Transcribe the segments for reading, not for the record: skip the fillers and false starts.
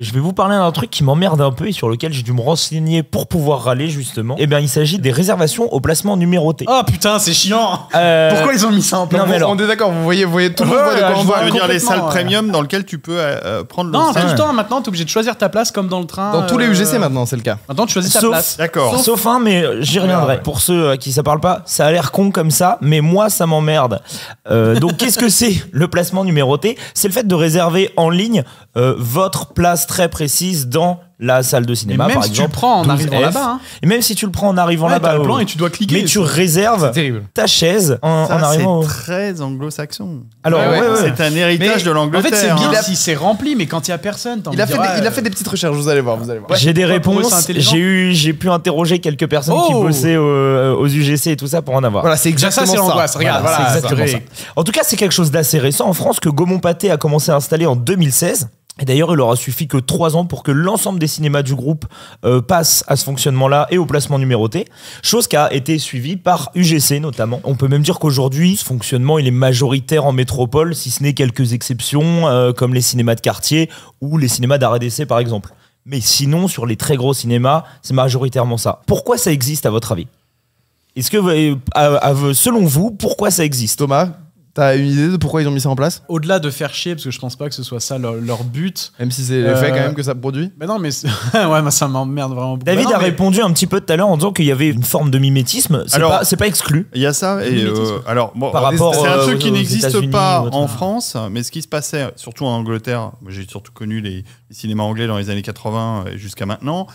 Je vais vous parler d'un truc qui m'emmerde un peu et sur lequel j'ai dû me renseigner pour pouvoir râler justement. Eh bien, il s'agit des réservations au placement numéroté. Oh putain, c'est chiant. Pourquoi ils ont mis ça en place? Non, mais alors, on est d'accord, vous voyez tout le monde voit de quoi on Ça parle. veut dire les salles complètement, premium dans lesquelles tu peux prendre le Non, train. tout le temps, maintenant, t'es obligé de choisir ta place comme dans le train. Dans tous les UGC maintenant, c'est le cas. Maintenant, tu choisis ta Sauf- place. D'accord. Sauf un, mais j'y reviendrai. Pour ceux à qui ça parle pas, ça a l'air con comme ça, mais moi ça m'emmerde. Donc qu'est-ce que c'est le placement numéroté? C'est le fait de réserver en ligne votre place très précise dans la salle de Mais cinéma, même par si tu exemple. le prends en 12F. arrivant là-bas. Hein. Et même si tu le prends en arrivant Ouais, là-bas, t'as le plan et tu dois cliquer. mais tu réserves Terrible. ta chaise en Ça, arrivant. c'est très anglo-saxon. Alors, Ouais, ouais, ouais. C'est un héritage de En l'Angleterre. fait, c'est bien hein. si c'est rempli, mais quand il y a personne, t'as envie Il a de fait, dire, il a fait des petites recherches, vous allez voir. J'ai des Ouais, pour eux, c'est réponses. intelligent. J'ai pu interroger quelques personnes qui Oh. bossaient aux UGC et tout ça pour en avoir. Voilà, c'est Déjà, ça, exactement c'est ça. l'angoisse. Regarde, Voilà, voilà. c'est exactement ça. ça. En tout cas, c'est quelque chose d'assez récent en France que Gaumont Pathé a commencé à installer en 2016. Et d'ailleurs, il aura suffi que 3 ans pour que l'ensemble des cinémas du groupe passe à ce fonctionnement-là et au placement numéroté, chose qui a été suivie par UGC notamment. On peut même dire qu'aujourd'hui, ce fonctionnement, il est majoritaire en métropole, si ce n'est quelques exceptions, comme les cinémas de quartier ou les cinémas d'arrêt d'essai par exemple. Mais sinon, sur les très gros cinémas, c'est majoritairement ça. Pourquoi ça existe à votre avis? Est-ce que, selon vous, pourquoi ça existe? Thomas, t'as une idée de pourquoi ils ont mis ça en place? Au-delà de faire chier, parce que je pense pas que ce soit ça leur but. Même si c'est le fait quand même que ça produit. Mais non, mais ouais, moi, ça m'emmerde vraiment beaucoup. David Bah non, a mais- répondu un petit peu tout à l'heure en disant qu'il y avait une forme de mimétisme. C'est pas exclu. Il y a ça. Et, Mimétisme. alors, bon, Par rapport, c'est un truc aux qui n'existe États-Unis pas ou autre. en France, mais ce qui se passait, surtout en Angleterre, moi, j'ai surtout connu les cinémas anglais dans les années 80 et jusqu'à maintenant,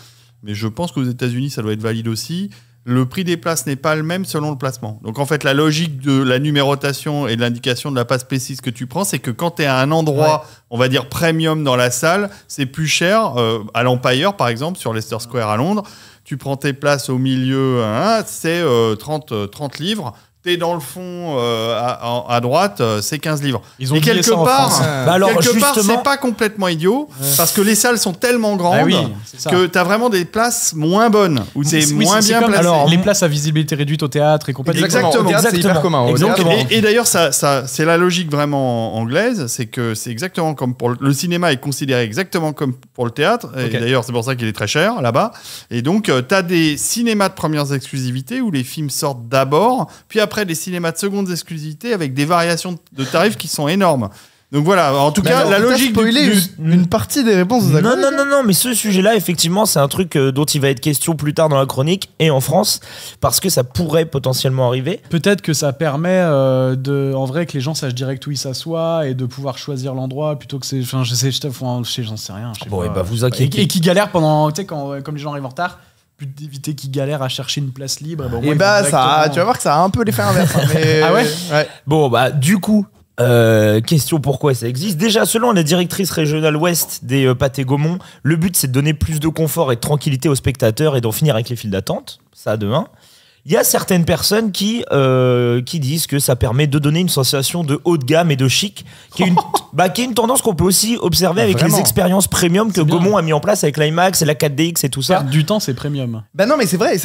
mais je pense qu'aux États-Unis, ça doit être valide aussi. Le prix des places n'est pas le même selon le placement. Donc en fait, la logique de la numérotation et de l'indication de la place précise que tu prends, c'est que quand tu es à un endroit, on va dire premium dans la salle, c'est plus cher. À l'Empire, par exemple, sur Leicester Square à Londres, tu prends tes places au milieu, hein, c'est 30 livres. T'es dans le fond à droite, c'est 15 livres. Ils ont Et oublié quelque ça en part, France. Bah alors, quelque part, justement- c'est pas complètement idiot parce que les salles sont tellement grandes Ah oui, c'est ça. que t'as vraiment des places moins bonnes où c'est Oui, moins c'est bien comme placé. Alors, les places à visibilité réduite au théâtre et compagnie. Exactement. Au théâtre, c'est hyper commun. Au théâtre, Exactement. Et d'ailleurs, ça, c'est la logique vraiment anglaise, c'est que c'est exactement comme pour le cinéma est considéré exactement comme pour le théâtre. Ok. Et d'ailleurs, c'est pour ça qu'il est très cher là-bas. Et donc, tu as des cinémas de premières exclusivités où les films sortent d'abord, puis après des cinémas de secondes exclusivités avec des variations de tarifs qui sont énormes. Donc voilà, en tout cas, la logique spoiler une partie des réponses de Non, non, non, non, mais ce sujet-là, effectivement, c'est un truc dont il va être question plus tard dans la chronique et en France, parce que ça pourrait potentiellement arriver. Peut-être que ça permet en vrai que les gens sachent direct où ils s'assoient et de pouvoir choisir l'endroit plutôt que c'est. Enfin, j'en sais rien. Je sais Bon, pas. et bah, vous inquiétez. Et qui galèrent pendant. Tu sais, comme les gens arrivent en retard, plus d'éviter qu'ils galèrent à chercher une place libre. Bah, au moins, Et ils bah, vont ça, directement- tu vas voir que ça a un peu l'effet inverse. Hein, mais... Ah ouais Bon, bah, du coup, question pourquoi ça existe. Déjà, selon la directrice régionale ouest des Pathé Gaumont, le but c'est de donner plus de confort et de tranquillité aux spectateurs et d'en finir avec les files d'attente. Ça, demain. Il y a certaines personnes qui disent que ça permet de donner une sensation de haut de gamme et de chic, qui est une tendance qu'on peut aussi observer avec Vraiment. les expériences premium que bien. Gaumont a mis en place avec l'IMAX et la 4DX et tout ça. Perdre du temps, c'est premium. Bah non, mais c'est vrai.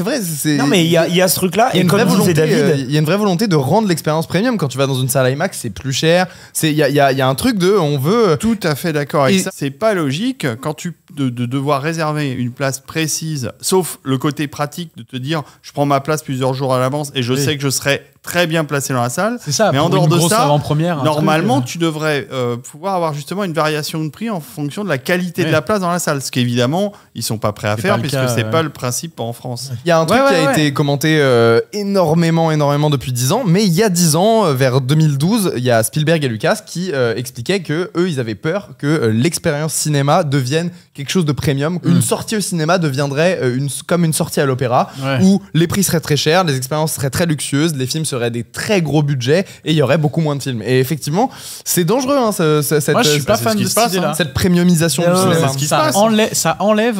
Non, mais il y a ce truc-là, Il y a et une comme vraie disait volonté, David, il y a une vraie volonté de rendre l'expérience premium. Quand tu vas dans une salle IMAX, c'est plus cher. Il y a un truc de, on veut. Tout à fait d'accord avec Et- ça. C'est pas logique quand de devoir réserver une place précise, sauf le côté pratique de te dire je prends ma place plusieurs jours à l'avance et je Oui. sais que je serai très bien placé dans la salle. C'est ça. Mais pour en dehors une de grosse ça, avant-première, un Normalement, truc, tu devrais pouvoir avoir justement une variation de prix en fonction de la qualité Ouais. de la place dans la salle. Ce qu'évidemment, ils sont pas prêts à C'est faire pas le puisque cas, c'est ouais. pas le principe en France. Il y a un truc Ouais, qui a ouais, été commenté énormément depuis 10 ans, mais il y a 10 ans, vers 2012, il y a Spielberg et Lucas qui expliquaient que eux, ils avaient peur que l'expérience cinéma devienne quelque chose de premium. Une sortie au cinéma deviendrait comme une sortie à l'opéra, Ouais. où les prix seraient très chers, les expériences seraient très luxueuses, les films seraient des très gros budgets et il y aurait beaucoup moins de films. Et effectivement, c'est dangereux, hein, cette, Moi, je suis pas c'est fan ce qui de se cette passe, idée-là. cette premiumisation Ouais, du ouais, cinéma. c'est ce qui se Ça passe. enlève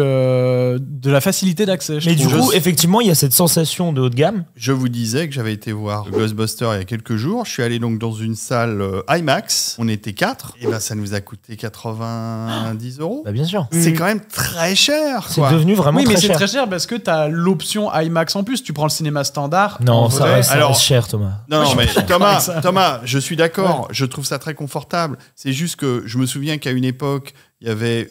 de la facilité d'accès. je mais du trouve. coup, effectivement, il y a cette sensation de haut de gamme. Je vous disais que j'avais été voir Ghostbusters il y a quelques jours. Je suis allé donc dans une salle IMAX. On était 4. Et ben ça nous a coûté 90 €. Bah, bien sûr. C'est quand même très cher. C'est quoi. devenu vraiment Oui, mais très c'est cher. très cher parce que t'as l'option IMAX en plus. Tu prends le cinéma standard. Non, en ça vrai. reste, Alors- cher, Thomas. Non, non, mais avec ça. Thomas, je suis d'accord. Je trouve ça très confortable. C'est juste que je me souviens qu'à une époque, Il y avait,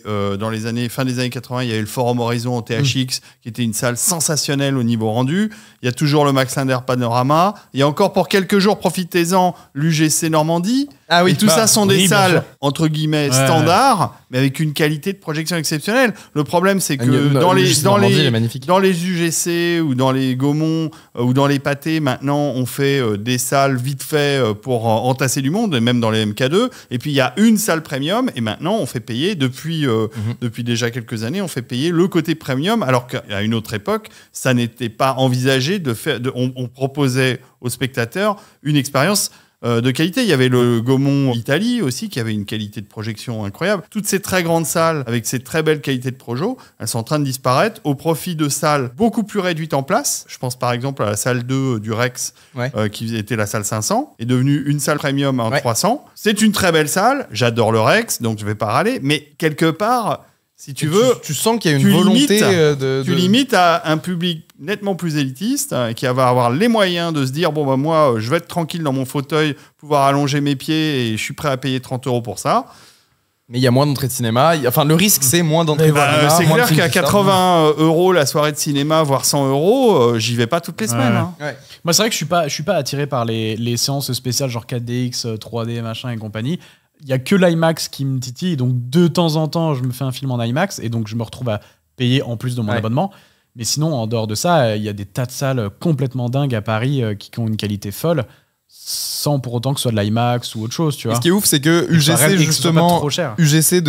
fin des années 80, il y avait le Forum Horizon en THX, qui était une salle sensationnelle au niveau rendu. Il y a toujours le Max Linder Panorama. Il y a encore pour quelques jours, profitez-en, l'UGC Normandie. Ah oui, et tout ça sont des salles, entre guillemets, Ouais. standards, mais avec une qualité de projection exceptionnelle. Le problème, c'est que l'UGC Normandie, elle est magnifique. dans les UGC ou dans les Gaumont ou dans les Pâtés, maintenant, on fait des salles vite fait pour entasser du monde, et même dans les MK2. Et puis, il y a une salle premium, et maintenant, on fait payer, depuis déjà quelques années, on fait payer le côté premium, alors qu'à une autre époque, ça n'était pas envisagé de faire. On proposait aux spectateurs une expérience de qualité. Il y avait le Gaumont Italie aussi, qui avait une qualité de projection incroyable. Toutes ces très grandes salles, avec ces très belles qualités de projo, elles sont en train de disparaître au profit de salles beaucoup plus réduites en place. Je pense par exemple à la salle 2 du Rex, qui était la salle 500, est devenue une salle premium en 300. C'est une très belle salle, j'adore le Rex, donc je vais pas râler, mais quelque part, si tu veux... Tu sens qu'il y a une volonté Tu limites à un public nettement plus élitiste, qui va avoir les moyens de se dire, bon, bah, moi, je vais être tranquille dans mon fauteuil, pouvoir allonger mes pieds, et je suis prêt à payer 30 € pour ça. Mais il y a moins d'entrées de cinéma. Enfin, le risque, c'est moins d'entrées de cinéma. C'est moins clair de films qu'à qui sortent. 80 € la soirée de cinéma, voire 100 €, j'y vais pas toutes les semaines. Hein. Ouais. Moi, c'est vrai que je suis pas attiré par les séances spéciales genre 4DX, 3D, machin et compagnie. Il y a que l'IMAX qui me titille, donc de temps en temps, je me fais un film en IMAX et donc je me retrouve à payer en plus de mon abonnement. Mais sinon, en dehors de ça, il y a des tas de salles complètement dingues à Paris qui ont une qualité folle, sans pour autant que ce soit de l'IMAX ou autre chose, tu Et vois. ce qui est ouf, c'est que Et ça reste- UGC, et que ce soit pas justement, trop cher. UGC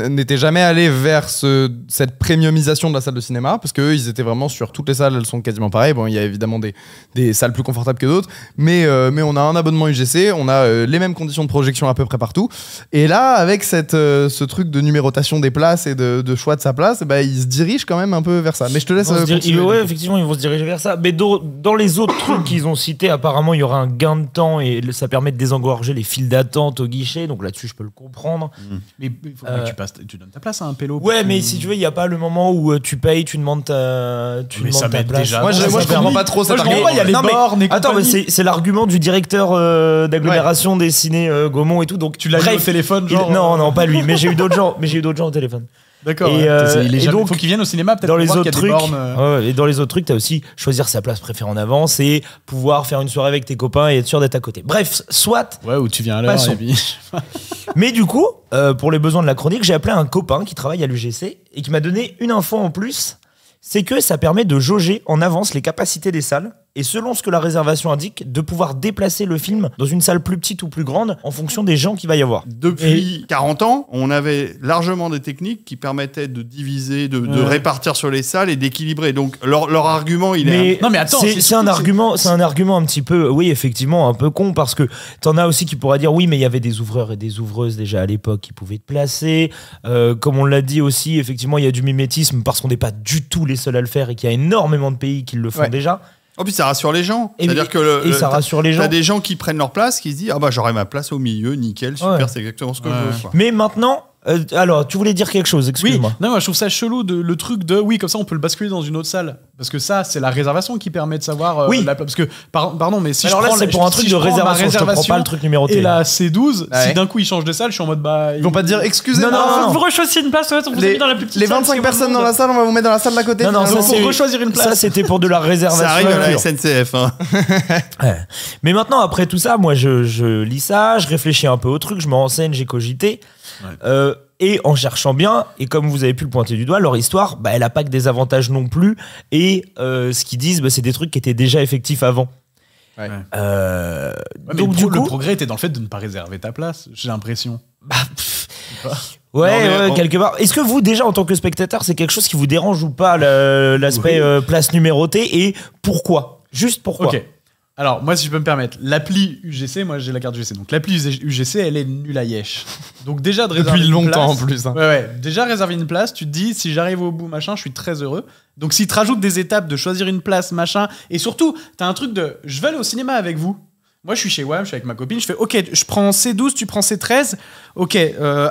n'était jamais allé vers cette premiumisation de la salle de cinéma, parce qu'eux, ils étaient vraiment sur toutes les salles, elles sont quasiment pareilles. Bon, il y a évidemment des salles plus confortables que d'autres, mais on a un abonnement UGC, on a les mêmes conditions de projection à peu près partout. Et là, avec ce truc de numérotation des places et de choix de sa place, bah, ils se dirigent quand même un peu vers ça. Mais je te laisse continuer. Ouais, effectivement, ils vont se diriger vers ça. Mais dans les autres trucs qu'ils ont cités, apparemment, il y aura un gain de temps et ça permet de désengorger les files d'attente au guichet. Donc là-dessus, je peux le comprendre. Mais il faut que tu donnes ta place à un pélo. Ouais, mais si tu veux, il n'y a pas le moment où tu payes, tu demandes ta, Mais ça m'aide place. déjà. Moi, je comprends pas trop cette Moi, je comprends pas, il y a les Non, mais bornes et attends, mais compagnie. c'est l'argument du directeur d'agglomération des ciné Gaumont et tout. Donc Tu l'as eu au téléphone, genre Non, pas lui. Mais j'ai eu d'autres gens. au téléphone. D'accord. Et, Il et donc, faut qu'ils viennent au cinéma, peut-être Dans pour les voir autres qu'il y a trucs, des bornes. ouais, et dans les autres trucs, t'as aussi choisir sa place préférée en avance et pouvoir faire une soirée avec tes copains et être sûr d'être à côté. Bref, soit. Ouais, où tu viens à l'heure. Passons. Et puis... Mais du coup, pour les besoins de la chronique, j'ai appelé un copain qui travaille à l'UGC et qui m'a donné une info en plus. C'est que ça permet de jauger en avance les capacités des salles et selon ce que la réservation indique, de pouvoir déplacer le film dans une salle plus petite ou plus grande en fonction des gens qu'il va y avoir. Depuis 40 ans, on avait largement des techniques qui permettaient de diviser, de répartir sur les salles et d'équilibrer. Donc leur argument, il est... Non, mais attends, c'est un argument, c'est un argument un petit peu, oui, effectivement, un peu con parce que t'en as aussi qui pourraient dire oui, mais il y avait des ouvreurs et des ouvreuses déjà à l'époque qui pouvaient te placer. Comme on l'a dit aussi, effectivement, il y a du mimétisme parce qu'on n'est pas du tout les seuls à le faire et qu'il y a énormément de pays qui le font déjà. Oh, puis ça rassure les gens. Et C'est-à-dire que ça rassure les gens. T'as des gens qui prennent leur place, qui se disent ah bah j'aurai ma place au milieu, nickel, super, Ouais. c'est exactement ce que je veux. Quoi. Mais maintenant, alors, tu voulais dire quelque chose, excuse-moi. Non, moi je trouve ça chelou le truc de oui, comme ça on peut le basculer dans une autre salle. Parce que ça, c'est la réservation qui permet de savoir. Oui. Parce que, pardon, mais si Alors je là, prends c'est pour un truc de réservation, je te prends pas le truc numéroté. Et la C12, Ouais. si d'un coup ils changent de salle, je suis en mode bah. Ils vont pas te dire excusez-moi. Non, Vous rechoisissez une place, on vous a mis dans la plus petite Les salle, 25 c'est personnes bon. dans la salle, on va vous mettre dans la salle d'à côté. Non, non, finalement. ça, c'est- Faut rechoisir une place. Ça, c'était pour de la réservation. Ça arrive à la pure. SNCF. Hein. Ouais. Mais maintenant, après tout ça, moi, je lis ça, je réfléchis un peu au truc, je me renseigne, j'ai cogité. Et en cherchant bien, et comme vous avez pu le pointer du doigt, leur histoire, bah, elle a pas que des avantages non plus. Et ce qu'ils disent, bah, c'est des trucs qui étaient déjà effectifs avant. Ouais. Ouais, mais Donc, du le coup, progrès était dans le fait de ne pas réserver ta place, j'ai l'impression. ouais, Non, mais quelque part. Est-ce que vous, déjà, en tant que spectateur, c'est quelque chose qui vous dérange ou pas, l'aspect place numérotée, et pourquoi? Juste pourquoi? Ok. Alors, moi, si je peux me permettre, l'appli UGC, moi j'ai la carte UGC. Donc, l'appli UGC, elle est nulle à yesh. Donc, déjà, de réserver Depuis une longtemps en place- plus. hein. Ouais. Déjà, réserver une place, tu te dis, si j'arrive au bout, machin, je suis très heureux. Donc, si tu rajoutes des étapes de choisir une place, machin, et surtout, t'as un truc de je vais aller au cinéma avec vous. Moi, je suis chez WAM, je suis avec ma copine, je fais ok, je prends C12, tu prends C13. Ok,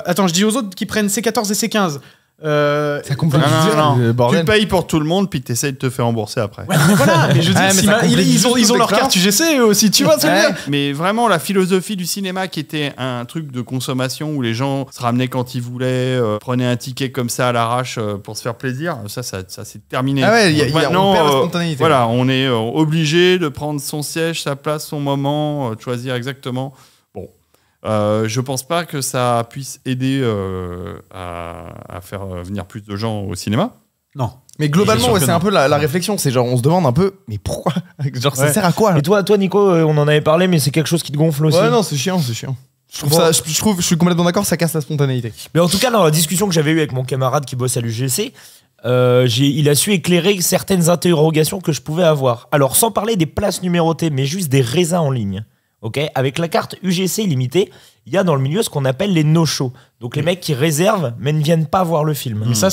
attends, je dis aux autres qui prennent C14 et C15. Ça complique. Non. Tu Bordel. payes pour tout le monde, puis t'essayes de te faire rembourser après. Ouais, mais voilà, mais je dis, Ouais, mais ça complique ils ont juste leur l'expérience. carte UGC eux aussi, tu vois ce que je veux dire. Mais vraiment, la philosophie du cinéma qui était un truc de consommation où les gens se ramenaient quand ils voulaient, prenaient un ticket comme ça à l'arrache pour se faire plaisir, ça c'est terminé. Ah ouais, Donc maintenant, on perd la spontanéité. voilà, on est obligé de prendre son siège, sa place, son moment, de choisir exactement. Bon, je pense pas que ça puisse aider à faire venir plus de gens au cinéma. Non. Mais globalement, Je suis sûr ouais, que c'est non. un peu la réflexion. C'est genre, on se demande un peu, mais pourquoi? Genre, ça Ouais. sert à quoi là? Et toi, Nico, on en avait parlé, mais c'est quelque chose qui te gonfle aussi. Ouais, non, c'est chiant. Je trouve Bon. ça, je suis complètement d'accord, ça casse la spontanéité. Mais en tout cas, dans la discussion que j'avais eue avec mon camarade qui bosse à l'UGC, il a su éclairer certaines interrogations que je pouvais avoir. Alors, sans parler des places numérotées, mais juste des résas en ligne. Ok, avec la carte UGC illimitée, il y a dans le milieu ce qu'on appelle les no-shows. Donc les mecs qui réservent mais ne viennent pas voir le film. Mais ça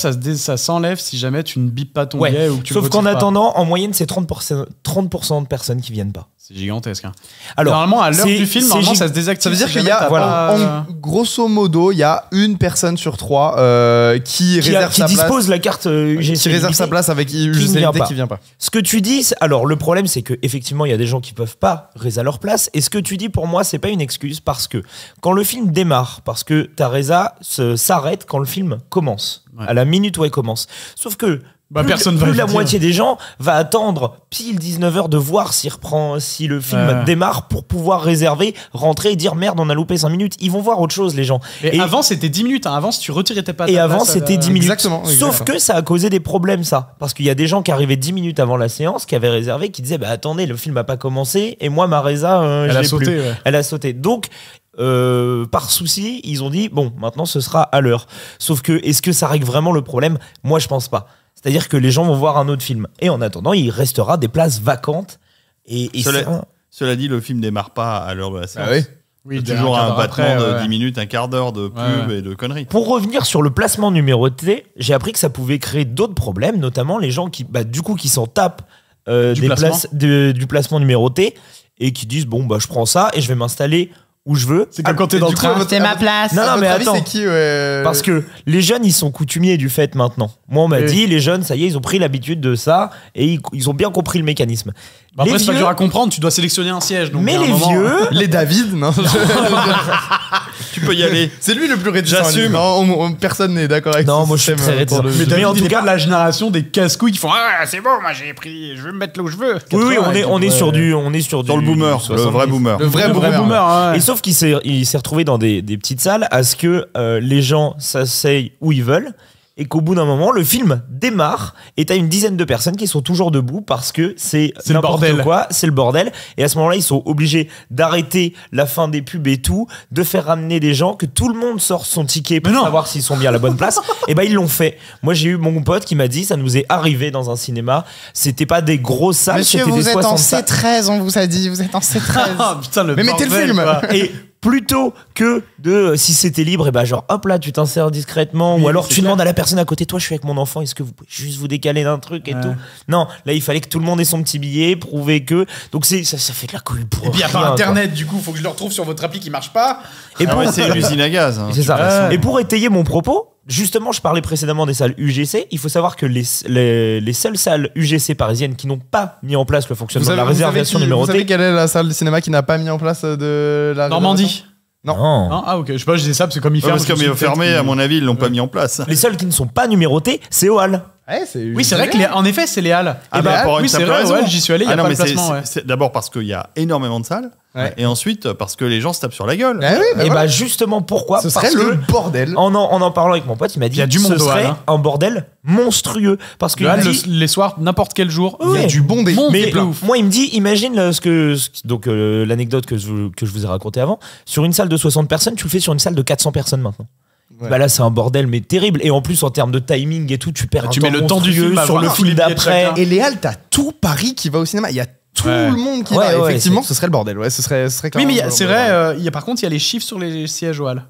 s'enlève si jamais tu ne bipes pas ton Ouais. billet ou que tu le Sauf qu'en retires pas. attendant, en moyenne, c'est 30% de personnes qui viennent pas. C'est gigantesque. Hein. Alors, Normalement, à l'heure c'est- du film, c'est normalement, gig- ça se désactive. Ça veut dire si qu'il y jamais a, t'as voilà, pas- grosso modo, il y a une personne sur trois qui réserve qui sa place. dispose la carte UGC Qui réserve sa illimitée. place avec ne UGC vient illimité pas. qui vient pas. Ce que tu dis, alors le problème c'est que effectivement il y a des gens qui peuvent pas réserver leur place. Et ce que tu dis pour moi c'est pas une excuse parce que quand le film démarre, parce que ta résa s'arrête quand le film commence, Ouais. à la minute où elle commence. Sauf que Bah, plus, personne va plus le la dire. moitié des gens va attendre pile 19h de voir si le film Ouais. démarre pour pouvoir réserver, rentrer et dire merde on a loupé 5 minutes. Ils vont voir autre chose les gens. Et avant, c'était 10 minutes. Hein. Avant, si tu retirais tes pas Et avant, c'était 10 minutes. Exactement, Sauf exactement. que ça a causé des problèmes, ça. Parce qu'il y a des gens qui arrivaient 10 minutes avant la séance, qui avaient réservé, qui disaient bah, attendez, le film n'a pas commencé, et moi, ma résa, Elle je a l'ai sauté. plus. Ouais. Elle a sauté. Donc, par souci, ils ont dit bon, maintenant, ce sera à l'heure. Sauf que, est-ce que ça règle vraiment le problème? Moi, je pense pas. C'est-à-dire que les gens vont voir un autre film. Et en attendant, il restera des places vacantes. Et Cela dit, le film démarre pas à l'heure de la séance. Ah oui. Oui, C'est toujours un battement après, de ouais. 10 minutes, un quart d'heure de pub Ouais. et de conneries. Pour revenir sur le placement numéroté, j'ai appris que ça pouvait créer d'autres problèmes, notamment les gens qui, qui s'en tapent Du des placement. places du placement numéroté et qui disent bon bah je prends ça et je vais m'installer où je veux. C'est comme quand t'es dans le train. C'est ma place. Non, mais attends. C'est qui Parce que les jeunes ils sont coutumiers du fait maintenant. Moi on m'a Oui. dit les jeunes ça y est ils ont pris l'habitude de ça et ils ont bien compris le mécanisme. Bah, après, Les c'est pas vieux- dur à comprendre. Tu dois sélectionner un siège. Donc mais il y a un les moment- vieux les David, non. Tu peux y aller. C'est lui le plus réticent. J'assume. Non, personne n'est d'accord avec Non, ce moi, je suis système, très pour réticent. le- Mais Mais en en tout tout cas- cas, de la génération des casse-couilles qui font ah c'est bon, moi j'ai pris, je vais me mettre là où je veux. oui, on est Ouais. sur du Sur le boomer, le 70. vrai boomer. Le vrai Le vrai boomer. boomer. Ouais. Et sauf qu'il s'est retrouvé dans des petites salles à ce que les gens s'asseyent où ils veulent et qu'au bout d'un moment, le film démarre et t'as une dizaine de personnes qui sont toujours debout parce que c'est le n'importe bordel. quoi, c'est le bordel. Et à ce moment-là, ils sont obligés d'arrêter la fin des pubs et tout, de faire ramener des gens, que tout le monde sorte son ticket pour Mais non. savoir s'ils sont bien à la bonne place. Et ben ils l'ont fait. Moi, j'ai eu mon pote qui m'a dit, ça nous est arrivé dans un cinéma. C'était pas des grosses salles, c'était des 60 salles. C13, on vous a dit, vous êtes en C13. Ah, putain, le Mais mettez le bordel, film. quoi. Et plutôt que de si c'était libre et ben genre hop là tu t'insères discrètement Oui, ou alors c'est tu clair. demandes à la personne à côté toi je suis avec mon enfant est-ce que vous pouvez juste vous décaler d'un truc et Ouais. tout non là il fallait que tout le monde ait son petit billet prouver que donc ça fait de la cohue pour Et puis, il y a rien, pas quoi. internet, du coup, faut que je le retrouve sur votre appli qui marche pas. et Ah pour, ouais, c'est une usine à gaz. hein. c'est ça. Ouais. Et pour étayer mon propos justement je parlais précédemment des salles UGC il faut savoir que les seules salles UGC parisiennes qui n'ont pas mis en place le fonctionnement de la réservation vous savez numérotée quelle est la salle de cinéma qui n'a pas mis en place de la Normandie. Non. Non, ah, ok. Je sais pas, je disais ça parce que comme il Ouais, ferme. parce que je me comme suis ils ont dit, fermé, peut-être à mon avis, ils l'ont pas mis en place. les seules qui ne sont pas numérotées c'est au hall. Ouais, c'est Oui, c'est vrai que en effet, c'est les halles. Ah Eh bah, ben, pour une oui, c'est simple vrai, raison. ouais, j'y suis allé, il y a non, pas mais de placement. Ouais. c'est d'abord parce qu'il y a énormément de salles, Ouais. et ensuite parce que les gens se tapent sur la gueule. Ah oui, bah Et voilà. bah justement pourquoi Ce parce serait le que bordel. en parlant avec mon pote, il m'a dit Il y a du ce monde au serait hall, hein. un bordel monstrueux parce que Le hall, il dit- les soirs, n'importe quel jour, Oui, il y a du bondé. monde mais de ouf. moi il me dit imagine l'anecdote que je vous ai racontée avant sur une salle de 60 personnes tu le fais sur une salle de 400 personnes maintenant. Ouais. Bah là c'est un bordel mais terrible et en plus en termes de timing et tout tu perds Bah, un tu temps mets le temps du monstrueux film à sur voir le tous les film billets de d'après. chacun. Et les halles, t'as tout Paris qui va au cinéma. Il y a tout Ouais. le monde qui Ouais, va. ouais, Effectivement, ce serait le bordel. Ouais, ce serait Oui, clairement mais le c'est bordel. vrai, par contre, il y a les chiffres sur les sièges au hall.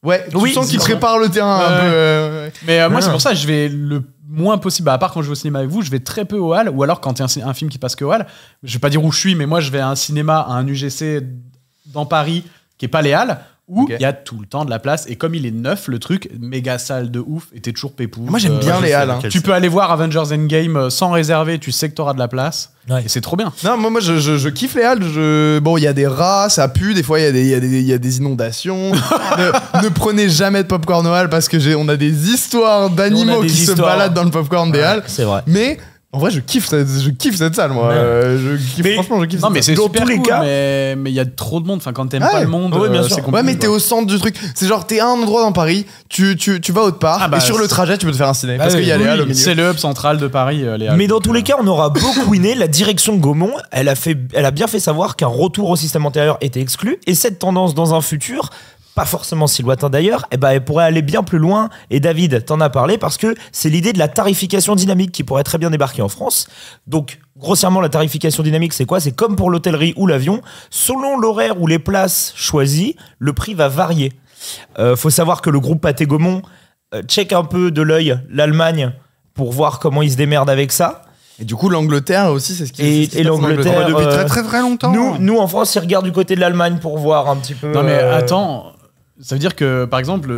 Ouais, tu Oui, sens qu'ils c'est préparent le terrain un Ouais. peu. Ouais. Mais moi, Ah. c'est pour ça que je vais le moins possible. Bah, à part quand je vais au cinéma avec vous, je vais très peu au hall. Ou alors quand il y a un film qui passe que au hall. Je vais pas dire où je suis, mais moi, je vais à un cinéma, à un UGC dans Paris, qui est pas les halles, où il Ok. y a tout le temps de la place. Et comme il est neuf, le truc, méga salle de ouf, et t'es toujours pépou. Moi, j'aime bien les halles. Hein. Tu peux aller voir Avengers Endgame sans réserver, tu sais que t'auras de la place. Ouais. Et c'est trop bien. Non, moi je kiffe les halles. Bon, il y a des rats, ça pue, des fois il y a des inondations. ne prenez jamais de popcorn aux halles parce que on a des histoires d'animaux On a des qui se histoires. baladent dans le popcorn des halles. C'est vrai. Mais en vrai, je kiffe cette salle, moi. Ouais. Franchement, je kiffe Non, cette mais salle. c'est Dans super tous les cool, cas- mais il y a trop de monde. Enfin, quand t'aimes Ouais. pas le monde, Ouais, bien sûr. c'est compliqué. Ouais, mais t'es quoi. au centre du truc. C'est genre, t'es à un endroit dans Paris, tu vas autre part, Ah bah, et sur le trajet, tu peux te faire un ciné. Parce oui, qu'il y a les Oui, halles au milieu. c'est le hub central de Paris. Les halles. Mais dans Donc, tous les cas, on aura beaucoup inné. La direction Gaumont, elle a bien fait savoir qu'un retour au système antérieur était exclu. Et cette tendance dans un futur, pas forcément si lointain d'ailleurs, elle pourrait aller bien plus loin. Et David t'en a parlé parce que c'est l'idée de la tarification dynamique qui pourrait très bien débarquer en France. Donc, grossièrement, la tarification dynamique, c'est quoi? C'est comme pour l'hôtellerie ou l'avion. Selon l'horaire ou les places choisies, le prix va varier. Faut savoir que le groupe Pathé Gaumont check un peu de l'œil l'Allemagne pour voir comment ils se démerdent avec ça. Et du coup, l'Angleterre aussi, c'est ce qui Et c'est ce qui se passe en l'Angleterre, Angleterre. Depuis euh, très très longtemps. Nous, en France, ils regardent du côté de l'Allemagne pour voir un petit peu. Non, mais attends. Ça veut dire que, par exemple,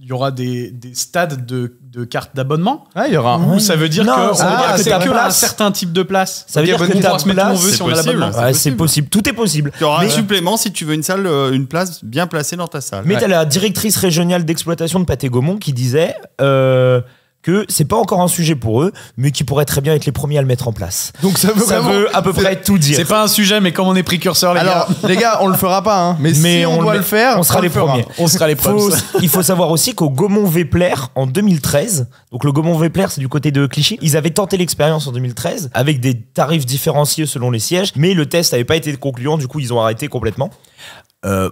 il y aura des stades de cartes d'abonnement. Ah, il y aura un. Ou ça veut dire Non, que ça veut dire que c'est ta que place- un certain type de place. Ça veut Ok, dire bonne que idée. ta On pourra se mettre où on veut place, si on a c'est l'abonnement. possible. Ouais, c'est possible. Tout est possible. Tu auras un Mais- supplément si tu veux une place bien placée dans ta salle. Mais t'as la directrice régionale d'exploitation de Pathé Gaumont qui disait que c'est pas encore un sujet pour eux, mais qui pourrait très bien être les premiers à le mettre en place. Donc ça veut Ça vraiment. veut à peu près tout dire. C'est pas un sujet, mais comme on est précurseurs, les Alors, gars, les gars, on le fera pas, hein. Mais si on doit le faire, on sera les le fera. premiers. on sera les Faut- proms. il faut savoir aussi qu'au Gaumont-Vepler, en 2013, donc le Gaumont-Vepler, c'est du côté de Clichy, ils avaient tenté l'expérience en 2013 avec des tarifs différenciés selon les sièges, mais le test n'avait pas été concluant, du coup, ils ont arrêté complètement.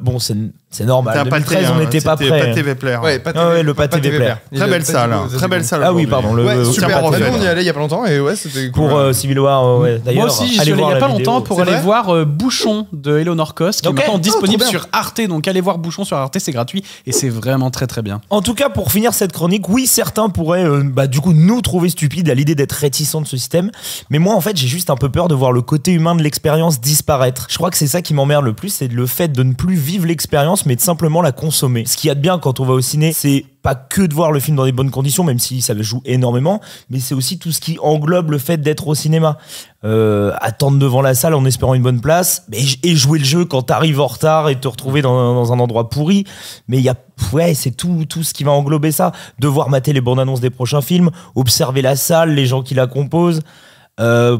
Bon, c'est normal. En 2013, on n'était pas prêts. Pathé Vepler. Ouais, Pâté Ah ouais, le Pâté Pâté Vepler. Très belle salle. hein. Très belle salle. Ah oui, aujourd'hui. pardon. Ouais, Le super. Pâté En fait, Vepler. nous, on y allait il y a pas longtemps et ouais, c'était cool. Pour Civil War, ouais. D'ailleurs, Moi aussi, j'y suis allez allé il voir y a la pas vidéo. longtemps pour C'est aller vrai voir Bouchon de Eleanor Cos, qui Ok. est maintenant Oh, disponible trop bien. sur Arte. Donc allez voir Bouchon sur Arte, c'est gratuit et c'est vraiment très très bien. En tout cas, pour finir cette chronique, oui, certains pourraient du coup nous trouver stupides à l'idée d'être réticents de ce système. Mais moi, en fait, j'ai juste un peu peur de voir le côté humain de l'expérience disparaître. Je crois que c'est ça qui m'emmerde le plus, c'est le fait de ne plus vivre l'expérience, mais de simplement la consommer. Ce qu'il y a de bien quand on va au ciné, c'est pas que de voir le film dans des bonnes conditions, même si ça joue énormément, mais c'est aussi tout ce qui englobe le fait d'être au cinéma. Attendre devant la salle en espérant une bonne place, et jouer le jeu quand t'arrives en retard et te retrouver dans un endroit pourri. Mais il y a, ouais, c'est tout ce qui va englober ça. Devoir mater les bandes annonces des prochains films, observer la salle, les gens qui la composent,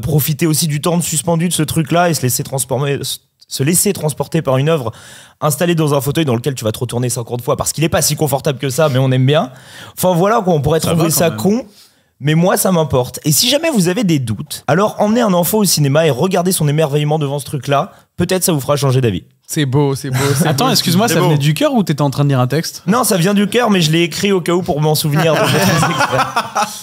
profiter aussi du temps de suspendu de ce truc-là et se laisser transporter par une œuvre installée dans un fauteuil dans lequel tu vas te retourner 50 fois parce qu'il est pas si confortable que ça, mais on aime bien. Enfin voilà, quoi, on pourrait Ça trouver va, ça quand même. con, mais moi ça m'importe. Et si jamais vous avez des doutes, alors emmenez un enfant au cinéma et regardez son émerveillement devant ce truc-là. Peut-être ça vous fera changer d'avis. C'est beau, c'est beau. c'est Attends, beau. excuse-moi, c'est ça beau. venait du cœur ou t'étais en train de lire un texte? Non, ça vient du cœur, mais je l'ai écrit au cas où pour m'en souvenir. Donc,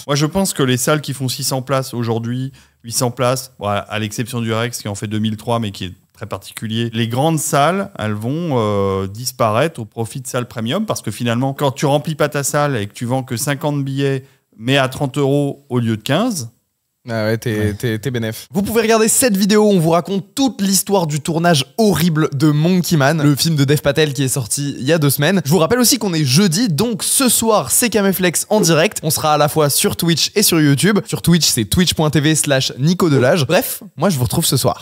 Moi, je pense que les salles qui font 600 places aujourd'hui, 800 places, bon, à l'exception du Rex qui en fait 2003, mais qui est très particulier, les grandes salles, elles vont disparaître au profit de salles premium parce que finalement, quand tu remplis pas ta salle et que tu vends que 50 billets, mais à 30 € au lieu de 15, Ah ouais, t'es bénef. Vous pouvez regarder cette vidéo où on vous raconte toute l'histoire du tournage horrible de Monkey Man, le film de Dev Patel qui est sorti il y a 2 semaines. Je vous rappelle aussi qu'on est jeudi, donc ce soir, c'est Caméflex en direct. On sera à la fois sur Twitch et sur YouTube. Sur Twitch, c'est twitch.tv/Nico Delage. Bref, moi je vous retrouve ce soir.